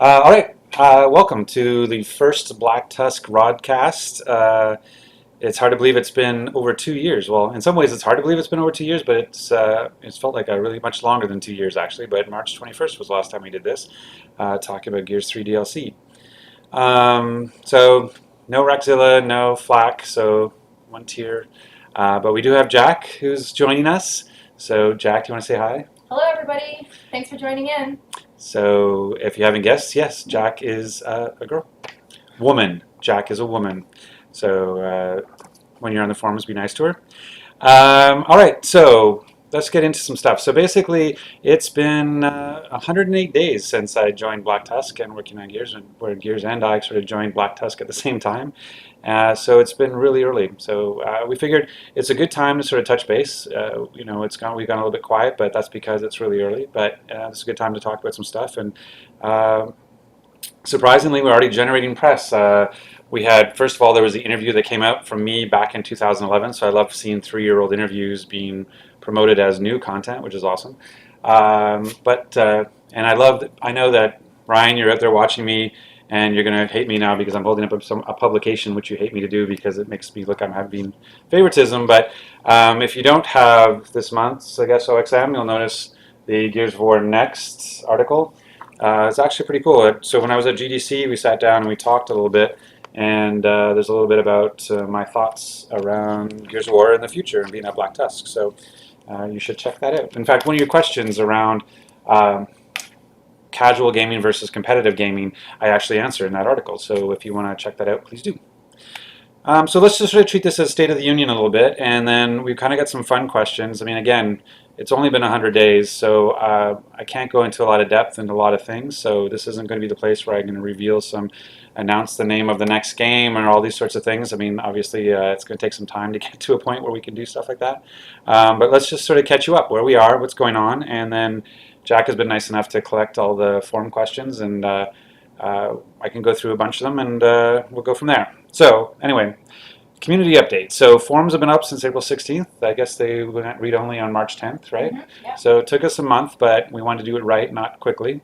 All right, welcome to the first Black Tusk Rodcast. It's hard to believe it's been over 2 years. Well, in some ways, it's hard to believe it's been over 2 years, but it's felt like a really much longer than 2 years actually. But March 21st was the last time we did this, talking about Gears 3 DLC. So no Rexzilla, no Flack, so one tier. But we do have Jack who's joining us. So Jack, do you want to say hi? Hello, everybody. Thanks for joining in. So if you haven't guessed, yes, Jack is a girl. Woman. Jack is a woman. So when you're on the forums, be nice to her. All right, so let's get into some stuff. So basically, it's been 108 days since I joined Black Tusk and working on Gears, and where Gears and I sort of joined Black Tusk at the same time. So it's been really early. So we figured it's a good time to sort of touch base. We've gone a little bit quiet, but that's because it's really early. But it's a good time to talk about some stuff. And uh, surprisingly, we're already generating press. We had, first of all, there was the interview that came out from me back in 2011. So I love seeing 3-year-old interviews being promoted as new content, which is awesome. And I know that Ryan, you're out there watching me, and you're going to hate me now because I'm holding up a publication which you hate me to do because it makes me look I'm having favoritism. But if you don't have this month's, I guess, OXM, you'll notice the Gears of War Next article. It's actually pretty cool. So when I was at GDC, we sat down and we talked a little bit, and there's a little bit about my thoughts around Gears of War in the future and being at Black Tusk. So you should check that out. In fact, one of your questions around um, casual gaming versus competitive gaming, I actually answer in that article. So if you want to check that out, please do. So let's just sort of treat this as State of the Union a little bit, and then we've kind of got some fun questions. I mean, again, it's only been 100 days, so I can't go into a lot of depth into a lot of things. So this isn't going to be the place where I'm going to announce the name of the next game and all these sorts of things. I mean, obviously, it's going to take some time to get to a point where we can do stuff like that. But let's just sort of catch you up where we are, what's going on, and then Jack has been nice enough to collect all the forum questions, and I can go through a bunch of them, and we'll go from there. So anyway, community update. So forums have been up since April 16th. I guess they went read only on March 10th, right? Yeah. So it took us a month, but we wanted to do it right, not quickly.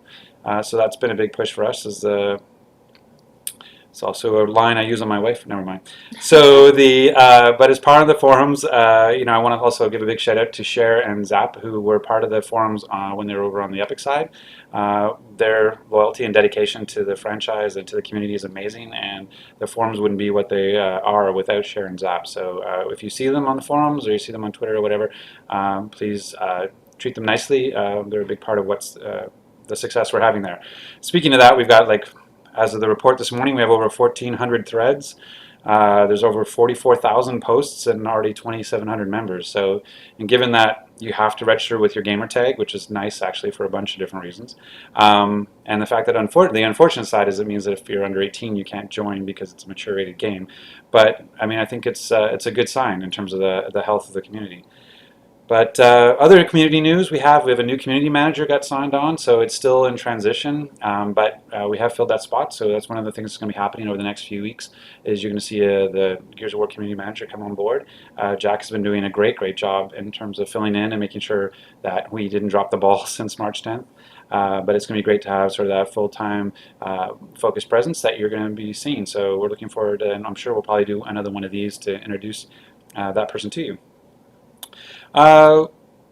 So that's been a big push for us. It's also a line I use on my wife. Never mind. So but as part of the forums, I want to also give a big shout out to Cher and Zap, who were part of the forums when they were over on the Epic side. Their loyalty and dedication to the franchise and to the community is amazing, and the forums wouldn't be what they are without Cher and Zap. So if you see them on the forums or you see them on Twitter or whatever, please treat them nicely. They're a big part of what's the success we're having there. Speaking of that, we've got as of the report this morning, we have over 1,400 threads. There's over 44,000 posts and already 2,700 members. So, and given that you have to register with your gamer tag, which is nice actually for a bunch of different reasons, and the fact that the unfortunate side is it means that if you're under 18, you can't join because it's a mature rated game. But I mean, I think it's a good sign in terms of the health of the community. But other community news, we have a new community manager got signed on, so it's still in transition, but we have filled that spot, so that's one of the things that's going to be happening over the next few weeks, is you're going to see the Gears of War community manager come on board. Jack has been doing a great job in terms of filling in and making sure that we didn't drop the ball since March 10th. But it's going to be great to have sort of that full-time focused presence that you're going to be seeing. So we're looking forward to, and I'm sure we'll probably do another one of these to introduce that person to you. A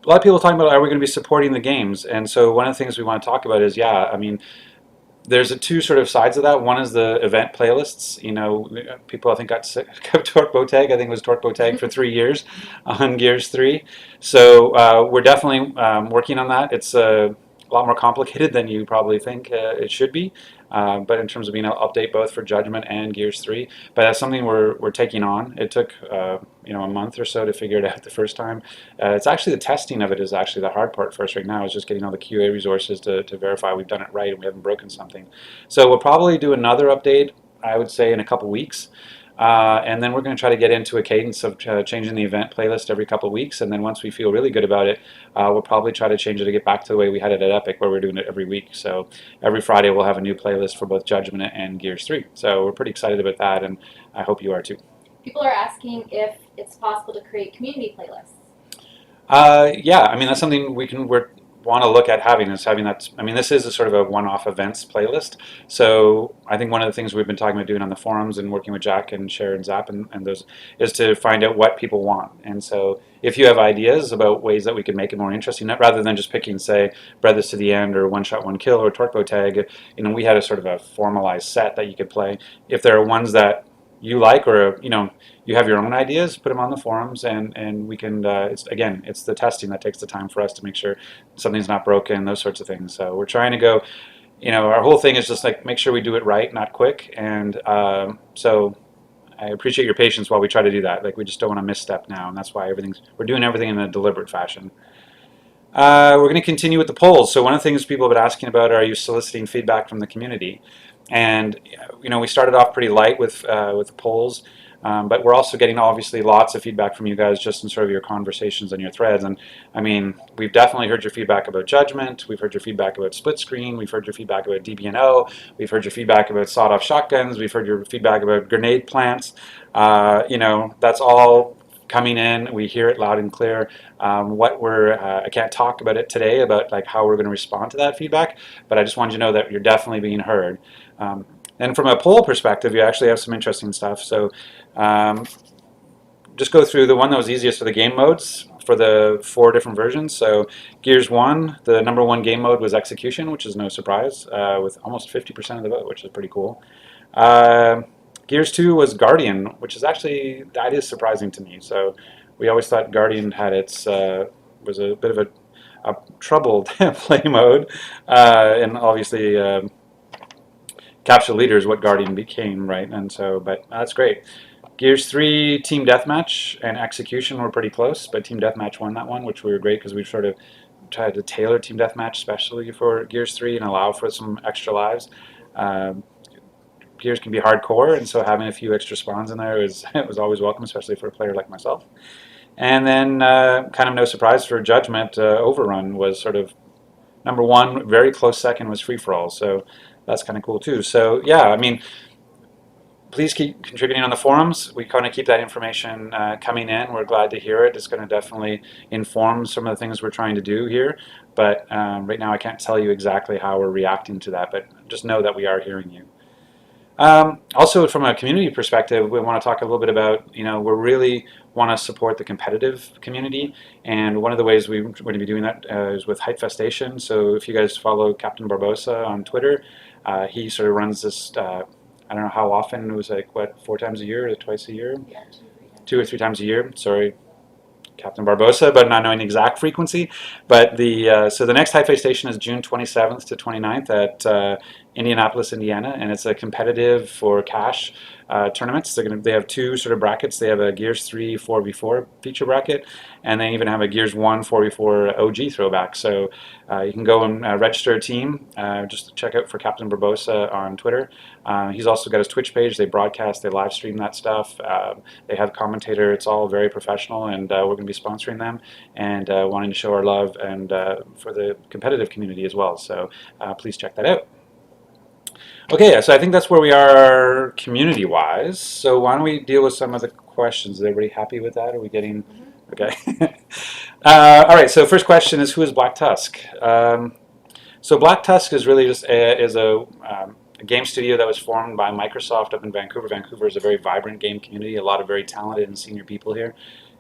lot of people are talking about, are we going to be supporting the games? And so one of the things we want to talk about is, I mean, there's two sort of sides of that. One is the event playlists. People I think got sick of Torque Botag. I think it was Torque Botag for 3 years on Gears 3. So we're definitely working on that. It's a lot more complicated than you probably think it should be. But in terms of being able to update both for Judgment and Gears 3. But that's something we're taking on. It took a month or so to figure it out the first time. It's actually the testing of it is actually the hard part for us right now, is just getting all the QA resources to verify we've done it right and we haven't broken something. So we'll probably do another update, I would say, in a couple weeks. And then we're going to try to get into a cadence of changing the event playlist every couple of weeks. And then once we feel really good about it, we'll probably try to change it to get back to the way we had it at Epic, where we're doing it every week. So every Friday we'll have a new playlist for both Judgment and Gears 3. So we're pretty excited about that, and I hope you are too. People are asking if it's possible to create community playlists. Yeah, I mean, that's something want to look at having is having that. I mean, this is a sort of a one-off events playlist. So I think one of the things we've been talking about doing on the forums and working with Jack and Cher and Zap and those is to find out what people want. And so if you have ideas about ways that we could make it more interesting, rather than just picking, say, Brothers to the End or One Shot One Kill or Torque Bow Tag, we had a sort of a formalized set that you could play. If there are ones that you like, or you have your own ideas, put them on the forums, and we can. It's the testing that takes the time for us to make sure something's not broken, those sorts of things. So we're trying to go. Our whole thing is just like make sure we do it right, not quick. And so I appreciate your patience while we try to do that. Like we just don't want to misstep now, and that's why we're doing everything in a deliberate fashion. We're going to continue with the polls. So one of the things people have been asking about are you soliciting feedback from the community? And we started off pretty light with the polls, but we're also getting obviously lots of feedback from you guys just in sort of your conversations and your threads. And I mean, we've definitely heard your feedback about Judgment. We've heard your feedback about Split Screen. We've heard your feedback about DB&O. We've heard your feedback about sawed-off shotguns. We've heard your feedback about grenade plants. That's all coming in. We hear it loud and clear. I can't talk about it today about like how we're going to respond to that feedback, but I just wanted you to know that you're definitely being heard. And from a poll perspective, you actually have some interesting stuff. So just go through the one that was easiest for the game modes for the 4 different versions. So Gears 1, the number 1 game mode was Execution, which is no surprise, with almost 50% of the vote, which is pretty cool. Gears 2 was Guardian, which is actually, that is surprising to me. So we always thought Guardian had was a bit of a troubled play mode, and obviously Capture Leader is what Guardian became, right? And so, but that's great. Gears 3, Team Deathmatch and Execution were pretty close, but Team Deathmatch won that one, which we were great because we sort of tried to tailor Team Deathmatch especially for Gears 3 and allow for some extra lives. Gears can be hardcore, and so having a few extra spawns in there was always welcome, especially for a player like myself. And then, kind of no surprise for Judgment, Overrun was sort of number 1. Very close second was Free For All, so that's kind of cool too. So yeah, I mean, please keep contributing on the forums. We kind of keep that information coming in. We're glad to hear it. It's going to definitely inform some of the things we're trying to do here. But right now, I can't tell you exactly how we're reacting to that. But just know that we are hearing you. Also, from a community perspective, we want to talk a little bit about, we really want to support the competitive community, and one of the ways we're going to be doing that is with Hypefestation. So if you guys follow Captain Barbosa on Twitter, he sort of runs this, I don't know how often, it was like, what, 4 times a year or twice a year? Yeah, 2 or 3 times a year, sorry. Captain Barbosa, but not knowing the exact frequency. But so the next Hypefestation is June 27th to 29th at Indianapolis, Indiana, and it's a competitive for cash tournaments. They have 2 sort of brackets. They have a Gears 3 4v4 feature bracket, and they even have a Gears 1 4v4 OG throwback. So you can go and register a team. Just check out for Captain Barbosa on Twitter. He's also got his Twitch page. They broadcast, they live stream that stuff. They have commentator. It's all very professional, and we're going to be sponsoring them and wanting to show our love and for the competitive community as well. So please check that out. Okay, so I think that's where we are community-wise. So why don't we deal with some of the questions? Is everybody happy with that? Are we getting... Okay. All right, so first question is, who is Black Tusk? So Black Tusk is really just a game studio that was formed by Microsoft up in Vancouver. Vancouver is a very vibrant game community, a lot of very talented and senior people here.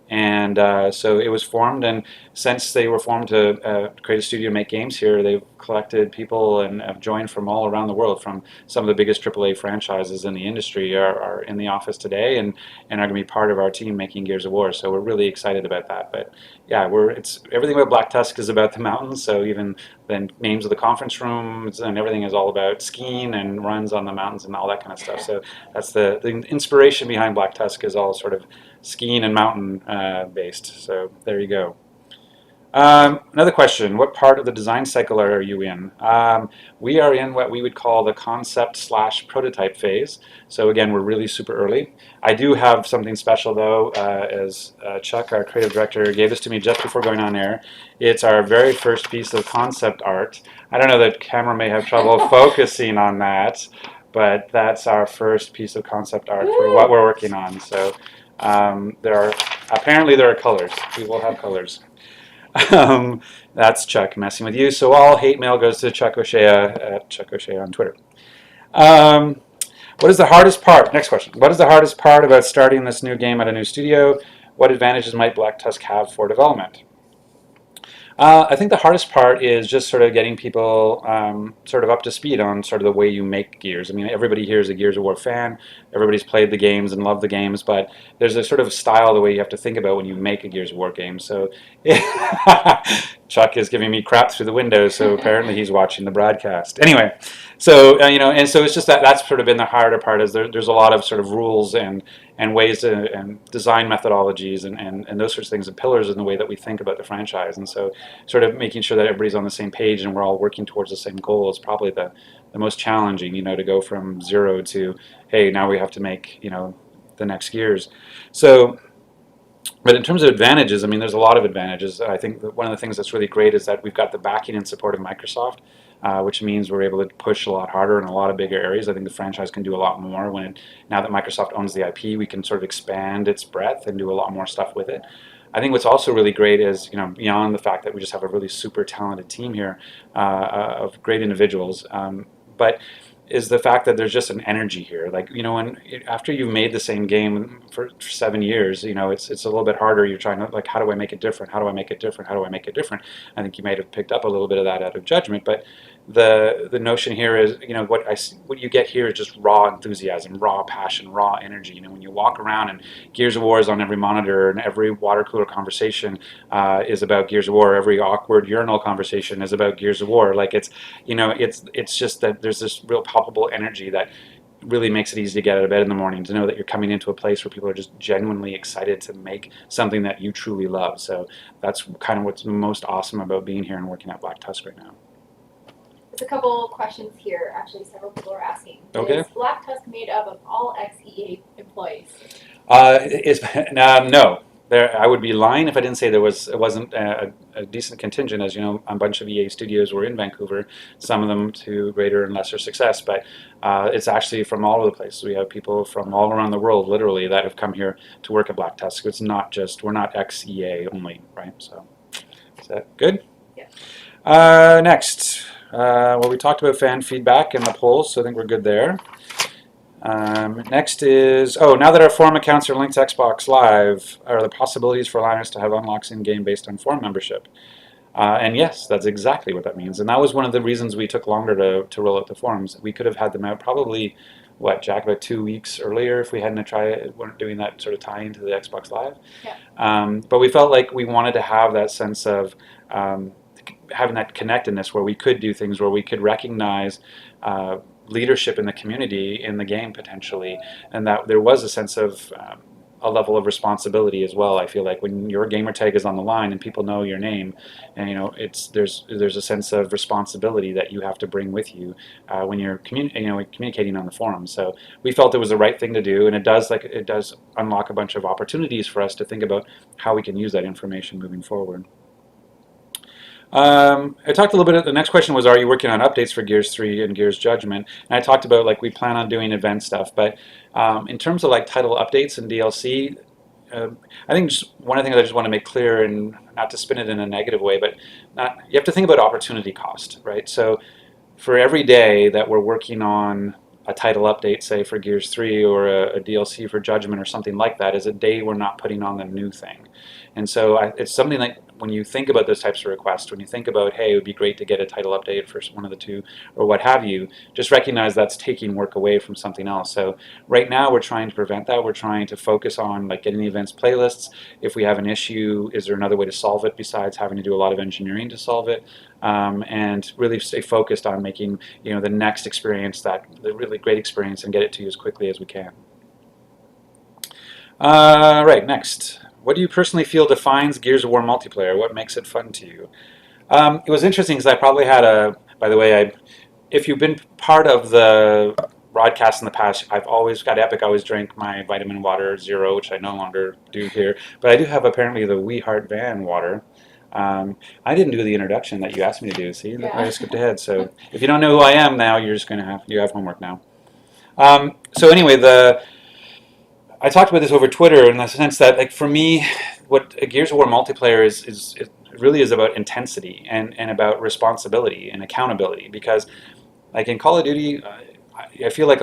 And so it was formed, and since they were formed to create a studio and make games here, they've collected people and have joined from all around the world. From some of the biggest AAA franchises in the industry are in the office today and are going to be part of our team making Gears of War. So we're really excited about that. But yeah, it's everything about Black Tusk is about the mountains. So even the names of the conference rooms and everything is all about skiing and runs on the mountains and all that kind of stuff. So that's the inspiration behind Black Tusk is all sort of skiing and mountain based. So there you go. Another question, what part of the design cycle are you in? We are in what we would call the concept/prototype phase. So again, we're really super early. I do have something special though, as Chuck, our creative director, gave this to me just before going on air. It's our very first piece of concept art. I don't know, the camera may have trouble focusing on that, but that's our first piece of concept art for what we're working on. So apparently there are colors. We will have colors. That's Chuck messing with you. So all hate mail goes to Chuck O'Shea at Chuck O'Shea on Twitter. Um, what is the hardest part? Next question. What is the hardest part about starting this new game at a new studio? What advantages might Black Tusk have for development? I think the hardest part is just sort of getting people sort of up to speed on sort of the way you make Gears. I mean, everybody here is a Gears of War fan. Everybody's played the games and loved the games, but there's a sort of style, the way you have to think about when you make a Gears of War game. So Chuck is giving me crap through the window, so apparently he's watching the broadcast. Anyway, so and so it's just that's sort of been the harder part. Is there's a lot of sort of rules and ways to, and design methodologies and those sorts of things and pillars in the way that we think about the franchise. And so sort of making sure that everybody's on the same page and we're all working towards the same goal is probably the most challenging, to go from zero to, hey, now we have to make, the next Gears. So, but in terms of advantages, I mean, there's a lot of advantages. I think that one of the things that's really great is that we've got the backing and support of Microsoft, which means we're able to push a lot harder in a lot of bigger areas. I think the franchise can do a lot more now that Microsoft owns the IP. We can sort of expand its breadth and do a lot more stuff with it. I think what's also really great is, beyond the fact that we just have a really super talented team here of great individuals, but is the fact that there's just an energy here. Like, when after you've made the same game for 7 years, it's a little bit harder. You're trying to, like, how do I make it different? How do I make it different? How do I make it different? I think you might have picked up a little bit of that out of Judgment, but the notion here is, what you get here is just raw enthusiasm, raw passion, raw energy. When you walk around and Gears of War is on every monitor and every water cooler conversation is about Gears of War, every awkward urinal conversation is about Gears of War. Like it's just that there's this real palpable energy that really makes it easy to get out of bed in the morning, to know that you're coming into a place where people are just genuinely excited to make something that you truly love. So that's kind of what's most awesome about being here and working at Black Tusk right now. There's a couple questions here. Actually, several people are asking. Okay. Is Black Tusk made up of all ex-EA employees? No. I would be lying if I didn't say it wasn't a decent contingent. As you know, a bunch of EA studios were in Vancouver, some of them to greater and lesser success, but it's actually from all over the place. We have people from all around the world, literally, that have come here to work at Black Tusk. It's not just, we're not ex-EA only, right? So, is that good? Yeah. Next. Well, we talked about fan feedback and the polls, so I think we're good there. Next is, now that our forum accounts are linked to Xbox Live, are the possibilities for allowing us to have unlocks in-game based on forum membership? And yes, that's exactly what that means. And that was one of the reasons we took longer to roll out the forums. We could have had them out probably, Jack, about 2 weeks earlier if we hadn't weren't doing that sort of tie-in to the Xbox Live. Yeah. But we felt like we wanted to have that sense of having that connectedness where we could do things, where we could recognize leadership in the community in the game potentially, and that there was a sense of a level of responsibility as well. I feel like when your gamer tag is on the line and people know your name, and there's a sense of responsibility that you have to bring with you when you're communicating on the forum. So we felt it was the right thing to do, and it does unlock a bunch of opportunities for us to think about how we can use that information moving forward. I talked a little bit. The next question was, are you working on updates for Gears 3 and Gears Judgment? And I talked about we plan on doing event stuff, but in terms of title updates and DLC, I think just one of the things I just want to make clear, and not to spin it in a negative way, but you have to think about opportunity cost, right? So for every day that we're working on a title update, say for Gears 3 or a DLC for Judgment or something like that, is a day we're not putting on the new thing. And so it's something like, when you think about those types of requests, when you think about, hey, it would be great to get a title update for one of the two or what have you, just recognize that's taking work away from something else. So right now we're trying to prevent that. We're trying to focus on getting the events playlists. If we have an issue, is there another way to solve it besides having to do a lot of engineering to solve it? And really stay focused on making the next experience the really great experience, and get it to you as quickly as we can. Right, next. What do you personally feel defines Gears of War multiplayer? What makes it fun to you? It was interesting because I probably had by the way, if you've been part of the broadcast in the past, I've always got Epic. I always drink my vitamin water zero, which I no longer do here. But I do have apparently the We Heart Van water. I didn't do the introduction that you asked me to do. See, I just skipped ahead. So if you don't know who I am now, you're just you have homework now. So anyway, I talked about this over Twitter in the sense that, for me, what a Gears of War multiplayer is it really is about intensity and about responsibility and accountability. Because like in Call of Duty, I feel like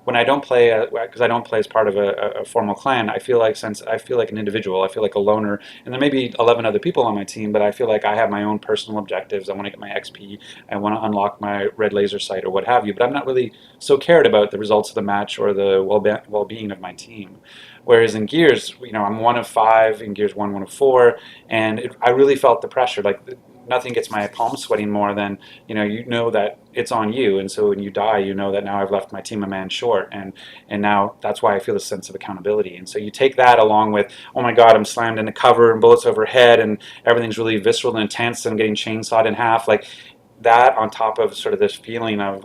when I don't play, because I don't play as part of a formal clan, I feel like since I feel like an individual, I feel like a loner, and there may be 11 other people on my team, but I feel like I have my own personal objectives. I want to get my XP, I want to unlock my red laser sight or what have you, but I'm not really so cared about the results of the match or the well-being of my team. Whereas in Gears, I'm one of five in Gears 1, one of four, and I really felt the pressure. Like nothing gets my palms sweating more than that it's on you, and so when you die, you know that now I've left my team a man short, and now that's why I feel a sense of accountability. And so you take that along with, oh my God, I'm slammed into cover and bullets overhead, and everything's really visceral and intense, and I'm getting chainsawed in half, like that on top of sort of this feeling of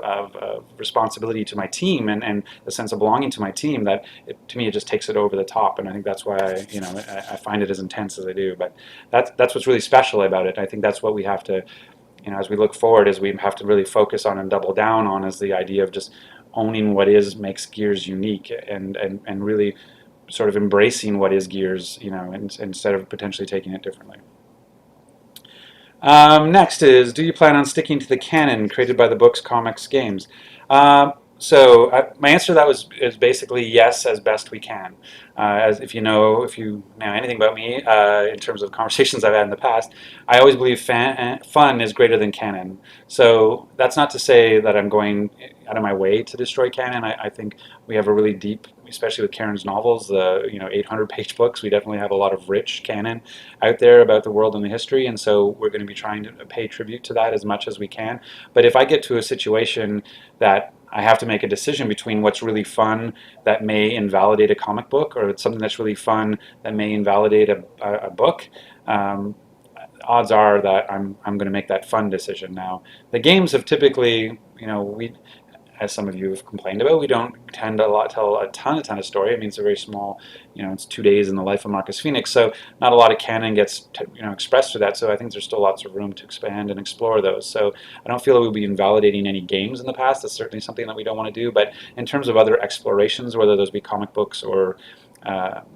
responsibility to my team and the sense of belonging to my team, that to me it just takes it over the top. And I think that's why I find it as intense as I do. But that's what's really special about it. I think that's what we have to, as we look forward, is we have to really focus on and double down on, is the idea of just owning what makes Gears unique, and really sort of embracing what is Gears, instead of potentially taking it differently. Next is, do you plan on sticking to the canon created by the books, comics, games? My answer to that is basically yes, as best we can. As if you know anything about me, in terms of conversations I've had in the past, I always believe fun is greater than canon. So that's not to say that I'm going out of my way to destroy canon. I think we have a really deep, especially with Karen's novels, the 800-page books. We definitely have a lot of rich canon out there about the world and the history, and so we're going to be trying to pay tribute to that as much as we can. But if I get to a situation that I have to make a decision between what's really fun that may invalidate a comic book, or it's something that's really fun that may invalidate a book, odds are that I'm going to make that fun decision. Now, the games have typically, as some of you have complained about, we don't tend to tell a ton of story. I mean, it's a very small, it's 2 days in the life of Marcus Phoenix, so not a lot of canon gets expressed through that. So I think there's still lots of room to expand and explore those. So I don't feel that we'll be invalidating any games in the past. That's certainly something that we don't want to do. But in terms of other explorations, whether those be comic books or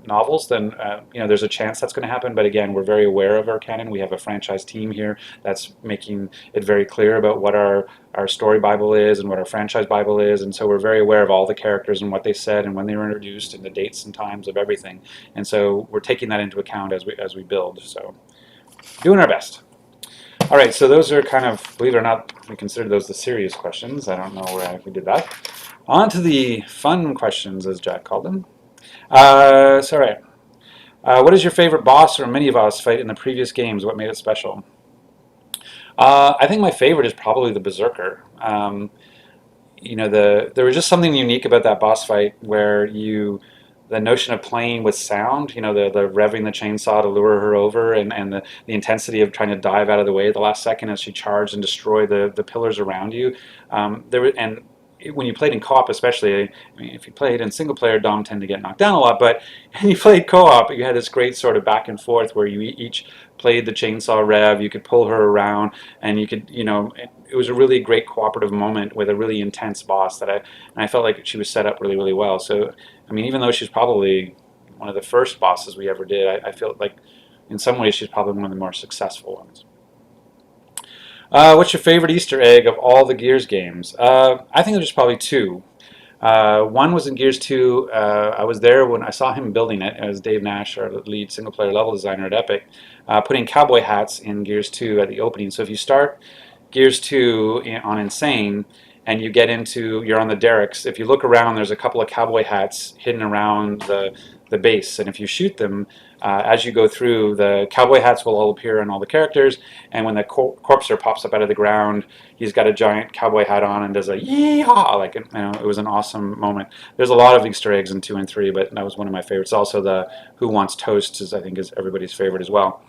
novels, then there's a chance that's going to happen. But again, we're very aware of our canon. We have a franchise team here that's making it very clear about what our story Bible is and what our franchise Bible is, and so we're very aware of all the characters and what they said and when they were introduced and the dates and times of everything. And so we're taking that into account as we build. So doing our best. All right, so those are kind of, believe it or not, we consider those the serious questions. I don't know where we did that. On to the fun questions, as Jack called them. All right. What is your favorite boss or mini-boss fight in the previous games? What made it special? I think my favorite is probably the Berserker. There was just something unique about that boss fight where the notion of playing with sound, the revving the chainsaw to lure her over, and the intensity of trying to dive out of the way at the last second as she charged and destroyed the pillars around you. When you played in co-op especially, I mean, if you played in single player, Dom tend to get knocked down a lot, but when you played co-op, you had this great sort of back and forth where you each played the chainsaw rev, you could pull her around, and you could, it was a really great cooperative moment with a really intense boss and I felt like she was set up really, really well. So, I mean, even though she's probably one of the first bosses we ever did, I feel like in some ways she's probably one of the more successful ones. What's your favorite Easter egg of all the Gears games? I think there's probably two. One was in Gears 2. I was there when I saw him building it. It was Dave Nash, our lead single-player level designer at Epic, putting cowboy hats in Gears 2 at the opening. So if you start Gears 2 on Insane and you're on the derricks, if you look around, there's a couple of cowboy hats hidden around the base. And if you shoot them, as you go through, the cowboy hats will all appear on all the characters, and when the corpser pops up out of the ground, he's got a giant cowboy hat on and does a yee-haw, like, it was an awesome moment. There's a lot of Easter eggs in 2 and 3, but that was one of my favorites. Also, the Who Wants Toast I think is everybody's favorite as well.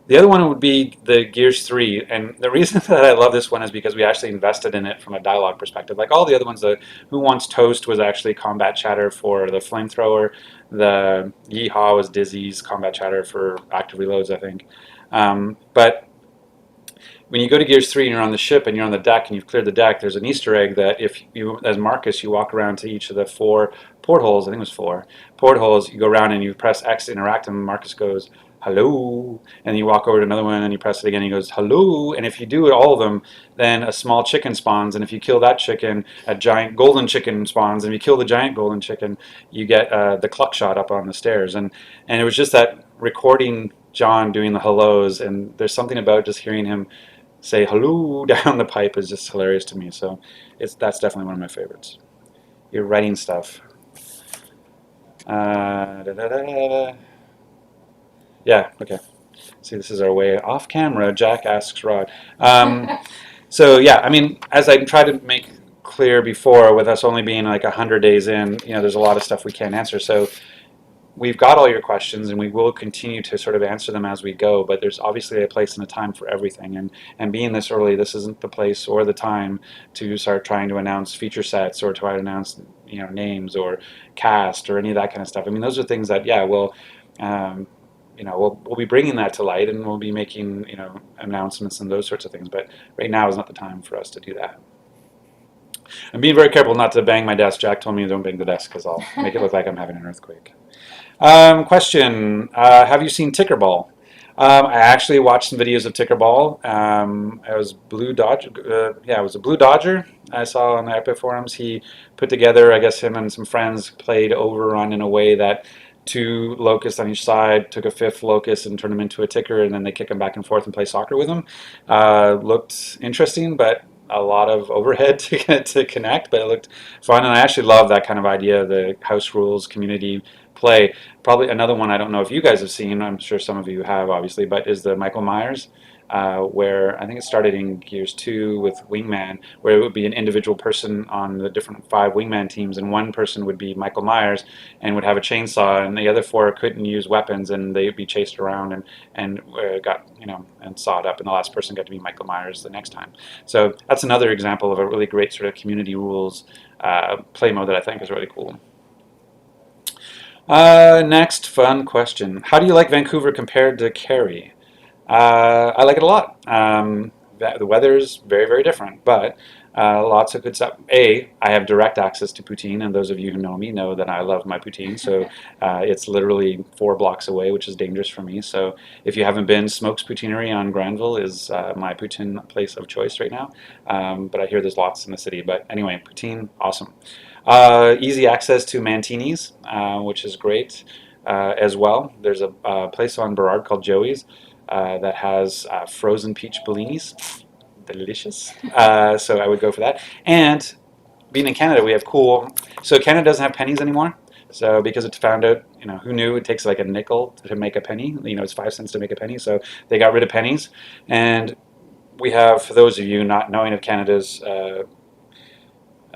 The other one would be the Gears 3, and the reason that I love this one is because we actually invested in it from a dialogue perspective. Like all the other ones, the Who Wants Toast was actually combat chatter for the flamethrower, the Yeehaw was Dizzy's combat chatter for active reloads, I think. But when you go to Gears 3 and you're on the ship and you're on the deck and you've cleared the deck, there's an Easter egg that if you, as Marcus, you walk around to each of the 4 portholes, I think it was 4 portholes, you go around and you press X to interact, and Marcus goes, hello, and you walk over to another one and you press it again, and he goes, hello, and if you do all of them, then a small chicken spawns, and if you kill that chicken, a giant golden chicken spawns, and if you kill the giant golden chicken, you get the cluck shot up on the stairs, and it was just that recording John doing the hellos, and there's something about just hearing him say hello down the pipe is just hilarious to me. So that's definitely one of my favorites. You're writing stuff. Da, da, da. Yeah, okay. See, this is our way off camera. Jack asks Rod. So yeah, I mean, as I tried to make clear before, with us only being like 100 days in, there's a lot of stuff we can't answer. So we've got all your questions, and we will continue to sort of answer them as we go, but there's obviously a place and a time for everything, and being this early, this isn't the place or the time to start trying to announce feature sets or try to announce names or cast or any of that kind of stuff. I mean, those are things that, yeah, um, we'll be bringing that to light, and we'll be making announcements and those sorts of things, but right now is not the time for us to do that. I'm being very careful not to bang my desk. Jack told me don't bang the desk because I'll make it look like I'm having an earthquake. Question: have you seen Tickerball? I actually watched some videos of Tickerball. I was Blue Dodger. Yeah, it was a Blue Dodger. I saw on the Epic forums. He put together, I guess, him and some friends played Overrun in a way that two locusts on each side took a fifth locust and turned him into a ticker, and then they kick him back and forth and play soccer with him. Looked interesting, but a lot of overhead to connect, but it looked fun, and I actually love that kind of idea, the house rules community play. Probably another one I don't know if you guys have seen, I'm sure some of you have obviously, but is the Michael Myers, where I think it started in Gears 2 with Wingman, where it would be an individual person on the different 5 Wingman teams, and one person would be Michael Myers and would have a chainsaw, and the other 4 couldn't use weapons, and they'd be chased around and got and sawed up, and the last person got to be Michael Myers the next time. So that's another example of a really great sort of community rules play mode that I think is really cool. Next fun question. How do you like Vancouver compared to Cary? I like it a lot. The weather's very, very different, but lots of good stuff. I have direct access to poutine, and those of you who know me know that I love my poutine, so it's literally 4 blocks away, which is dangerous for me. So if you haven't been, Smoke's Poutineery on Granville is my poutine place of choice right now, but I hear there's lots in the city. But anyway, poutine, awesome. Easy access to Mantini's, which is great as well. There's a place on Burrard called Joey's that has frozen peach bellinis. Delicious. So I would go for that. And being in Canada, we have so Canada doesn't have pennies anymore. So because it found out, who knew it takes like a nickel to make a penny? It's 5 cents to make a penny. So they got rid of pennies. And we have, for those of you not knowing of Canada's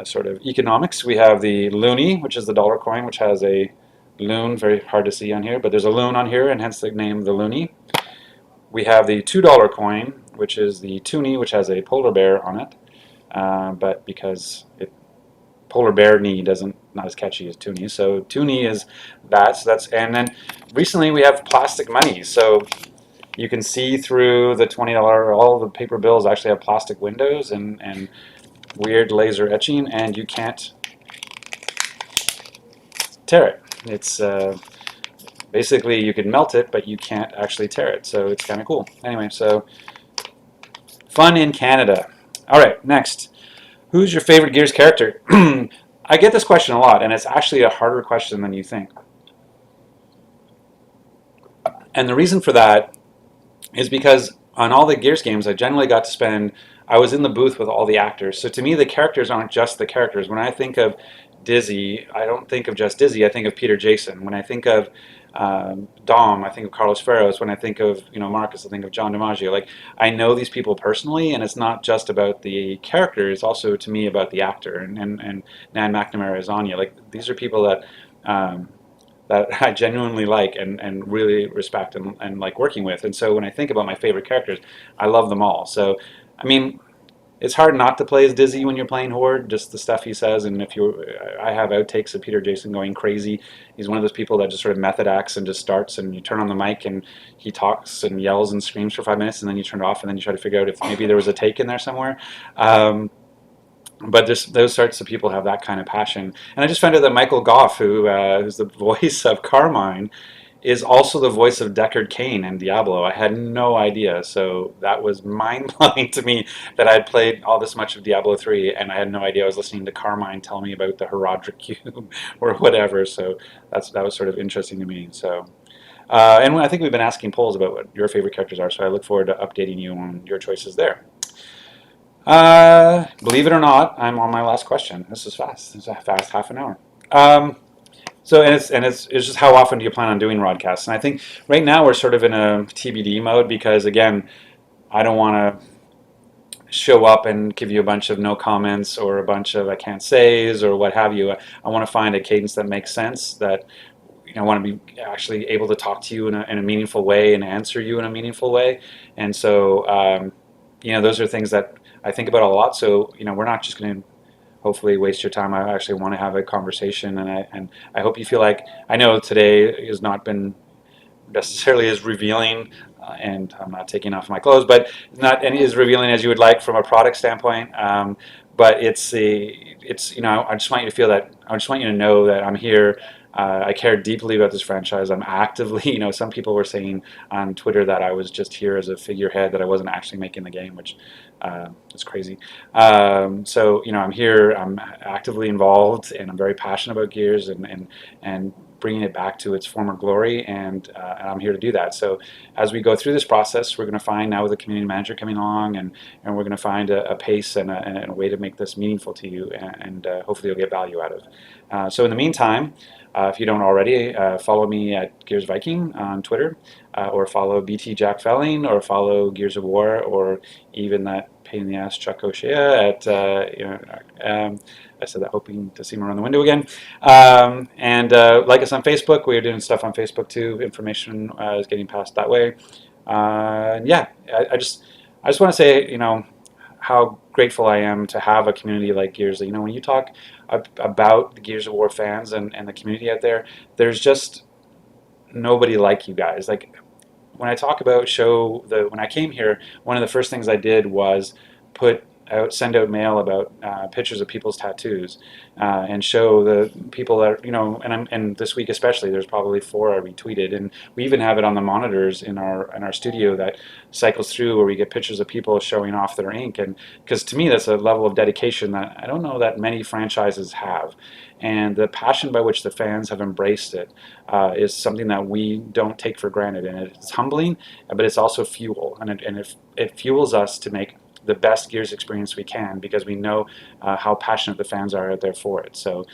sort of economics, we have the loonie, which is the dollar coin, which has a loon, very hard to see on here, but there's a loon on here, and hence the name the loonie. We have the $2 coin, which is the toonie, which has a polar bear on it, but because polar bear knee not as catchy as toonie, so toonie is that. So and then recently we have plastic money, so you can see through the $20. All the paper bills actually have plastic windows and weird laser etching, and you can't tear it. It's basically you can melt it, but you can't actually tear it, so it's kind of cool. Anyway, so fun in Canada. All right, next. Who's your favorite Gears character? I get this question a lot, and it's actually a harder question than you think. And the reason for that is because on all the Gears games, I generally got to spend, I was in the booth with all the actors. So to me, the characters aren't just the characters. When I think of Dizzy, I don't think of just Dizzy, I think of Peter Jason. When I think of Dom, I think of Carlos Ferros. When I think of Marcus, I think of John DiMaggio. Like, I know these people personally, and it's not just about the character, it's also to me about the actor. And Nan McNamara is Anya. Like, these are people that that I genuinely like and really respect and like working with. And so when I think about my favorite characters, I love them all. So, I mean, it's hard not to play as Dizzy when you're playing Horde, just the stuff he says. And I have outtakes of Peter Jason going crazy. He's one of those people that just sort of method acts and just starts, and you turn on the mic and he talks and yells and screams for 5 minutes, and then you turn it off, and then you try to figure out if maybe there was a take in there somewhere. But those sorts of people have that kind of passion. And I just found out that Michael Goff, who's the voice of Carmine, is also the voice of Deckard Cain in Diablo. I had no idea, so that was mind-blowing to me that I had played all this much of Diablo 3 and I had no idea I was listening to Carmine tell me about the Herodric Cube or whatever. So that was sort of interesting to me. So. And I think we've been asking polls about what your favorite characters are, so I look forward to updating you on your choices there. Believe it or not, I'm on my last question. This is fast. This is a fast half an hour. So it's just how often do you plan on doing broadcasts? And I think right now we're sort of in a TBD mode because again, I don't want to show up and give you a bunch of no comments or a bunch of I can't says or what have you. I want to find a cadence that makes sense, that I want to be actually able to talk to you in a meaningful way and answer you in a meaningful way. And so, those are things that I think about a lot. So, we're not just going to hopefully waste your time. I actually want to have a conversation, and I hope you feel like I know today has not been necessarily as revealing, and I'm not taking off my clothes, but not any as revealing as you would like from a product standpoint. But I just want you to feel that. I just want you to know that I'm here. I care deeply about this franchise. I'm actively, some people were saying on Twitter that I was just here as a figurehead, that I wasn't actually making the game, which is crazy. So, I'm here. I'm actively involved, and I'm very passionate about Gears and bringing it back to its former glory, and I'm here to do that. So as we go through this process, we're going to find now with the community manager coming along, and we're going to find a pace and a way to make this meaningful to you, and hopefully you'll get value out of. So in the meantime, if you don't already, follow me at Gears Viking on Twitter, or follow BT Jack Felling, or follow Gears of War, or even that pain in the ass Chuck O'Shea at I said that hoping to see him around the window again. And like us on Facebook. We are doing stuff on Facebook too. Information is getting passed that way. Yeah, I just want to say, how grateful I am to have a community like Gears. When you talk about the Gears of War fans and the community out there, there's just nobody like you guys. Like when I talk about when I came here, one of the first things I did was send out mail about pictures of people's tattoos, and show the people that and this week especially, there's probably 4 I retweeted, and we even have it on the monitors in our studio that cycles through where we get pictures of people showing off their ink, and because to me that's a level of dedication that I don't know that many franchises have, and the passion by which the fans have embraced it is something that we don't take for granted, and it's humbling, but it's also fuel, and it fuels us to make the best Gears experience we can, because we know how passionate the fans are out there for it. So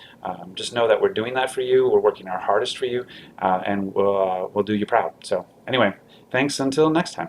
just know that we're doing that for you. We're working our hardest for you, and we'll do you proud. So anyway, thanks until next time.